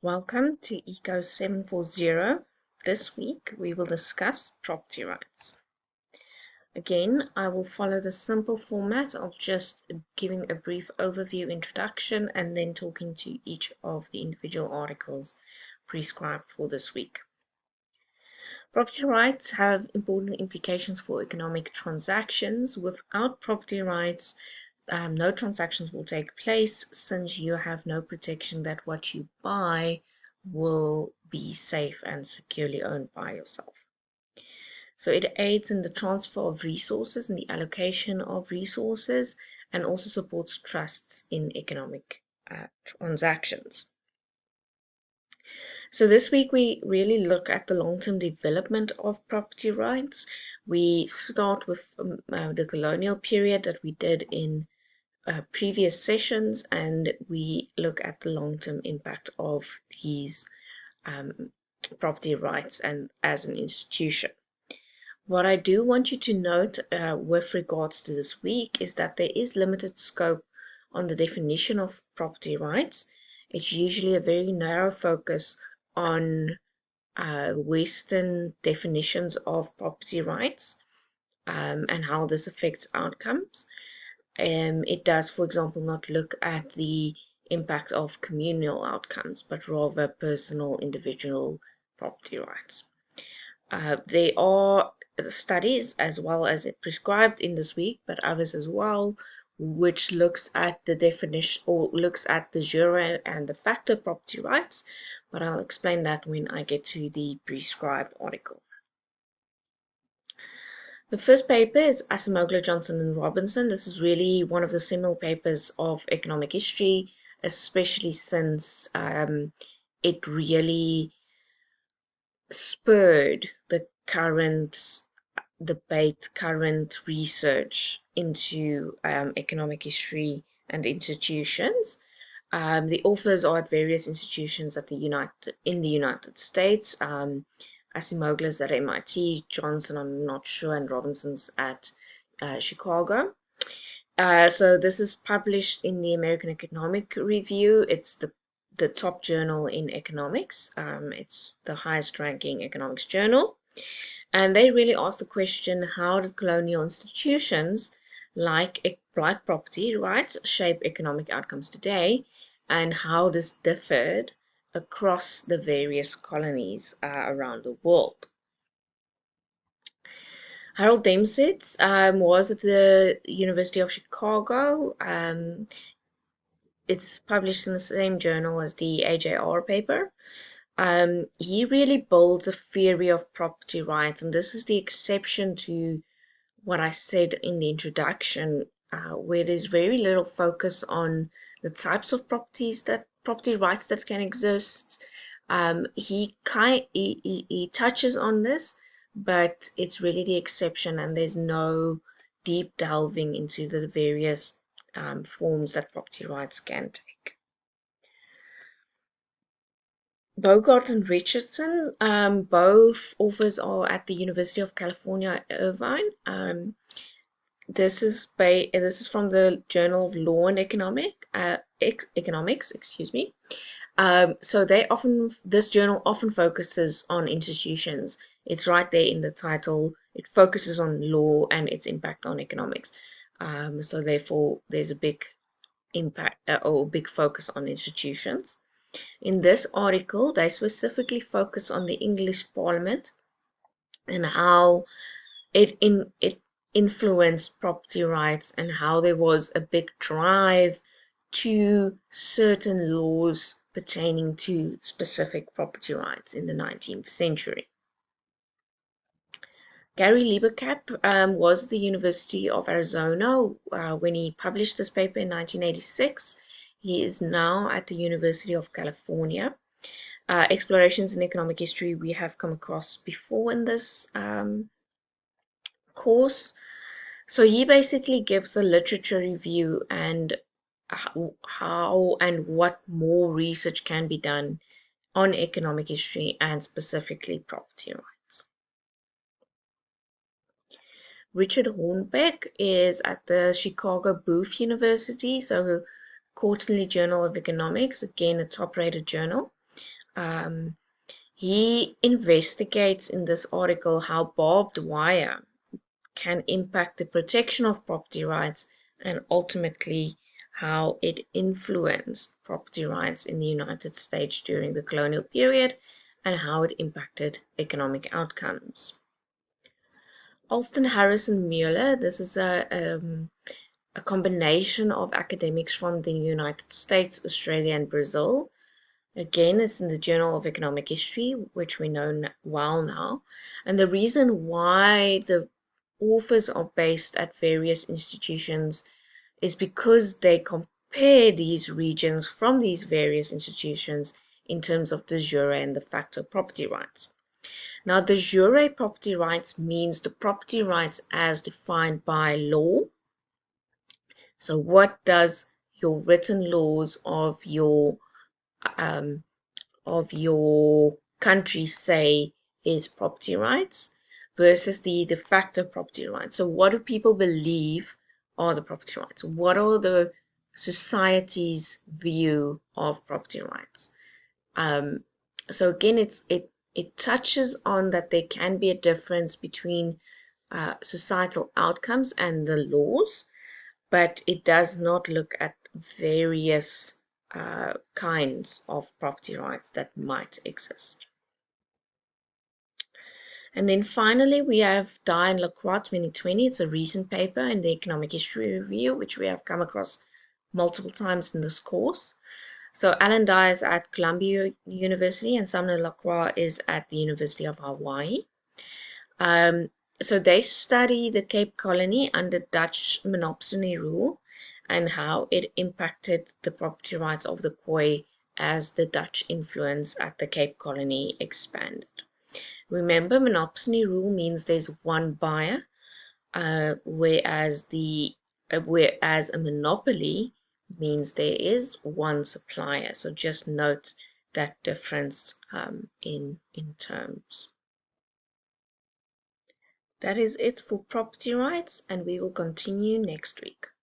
Welcome to ECO740. This week we will discuss property rights. Again, I will follow the simple format of just giving a brief overview introduction and then talking to each of the individual articles prescribed for this week. Property rights have important implications for economic transactions. Without property rights, no transactions will take place since you have no protection that what you buy will be safe and securely owned by yourself. So it aids in the transfer of resources and the allocation of resources and also supports trusts in economic transactions. So this week we really look at the long-term development of property rights. We start with the colonial period that we did in previous sessions, and we look at the long-term impact of these property rights and as an institution. What I do want you to note with regards to this week is that there is limited scope on the definition of property rights. It's usually a very narrow focus on Western definitions of property rights and how this affects outcomes. It does, for example, not look at the impact of communal outcomes, but rather personal, individual property rights. There are studies as well as it prescribed in this week, but others as well, which looks at the definition or looks at the jure and the factor property rights, but I'll explain that when I get to the prescribed article. The first paper is Acemoglu, Johnson and Robinson. This is really one of the seminal papers of economic history, especially since it really spurred the current debate, current research into economic history and institutions. The authors are at various institutions in the United States. Acemoglu's at MIT, Johnson, I'm not sure, and Robinson's at Chicago. So this is published in the American Economic Review. It's the top journal in economics. It's the highest ranking economics journal. And they really ask the question, how did colonial institutions like property rights shape economic outcomes today, and how this differed across the various colonies around the world. Harold Demsetz was at the University of Chicago. It's published in the same journal as the AJR paper. He really builds a theory of property rights, and this is the exception to what I said in the introduction, where there's very little focus on the types of property rights that can exist. He touches on this, but it's really the exception, and there's no deep delving into the various forms that property rights can take. Bogart and Richardson, both authors are at the University of California, Irvine. This is from the Journal of Law and Economics, excuse me. So this journal often focuses on institutions. It's right there in the title. It focuses on law and its impact on economics. So therefore, there's a big impact or big focus on institutions. In this article, they specifically focus on the English Parliament and how it influenced property rights and how there was a big drive to certain laws pertaining to specific property rights in the 19th century. Gary Libecap was at the University of Arizona when he published this paper in 1986. He is now at the University of California. Explorations in economic history we have come across before in this course. So he basically gives a literature review and how and what more research can be done on economic history and specifically property rights. Richard Hornbeck is at the Chicago Booth University, so Quarterly Journal of Economics, again a top-rated journal. He investigates in this article how barbed wire can impact the protection of property rights and ultimately how it influenced property rights in the United States during the colonial period and how it impacted economic outcomes. Alston, Harris, and Mueller, this is a combination of academics from the United States, Australia, and Brazil. Again, it's in the Journal of Economic History, which we know well now. And the reason why the authors are based at various institutions is because they compare these regions from these various institutions in terms of de jure and de facto property rights. Now, de jure property rights means the property rights as defined by law. So, what does your written laws um, of your country say is property rights versus the de facto property rights? So, what do people believe are the property rights? What are the society's view of property rights? So again, it touches on that there can be a difference between societal outcomes and the laws, but it does not look at various kinds of property rights that might exist. And then finally, we have Dye and Lacroix 2020. It's a recent paper in the Economic History Review, which we have come across multiple times in this course. So Alan Dye is at Columbia University and Sumner Lacroix is at the University of Hawaii. So they study the Cape Colony under Dutch monopsony rule and how it impacted the property rights of the Croix as the Dutch influence at the Cape Colony expanded. Remember, monopsony rule means there's one buyer, whereas a monopoly means there is one supplier. So just note that difference in terms. That is it for property rights, and we will continue next week.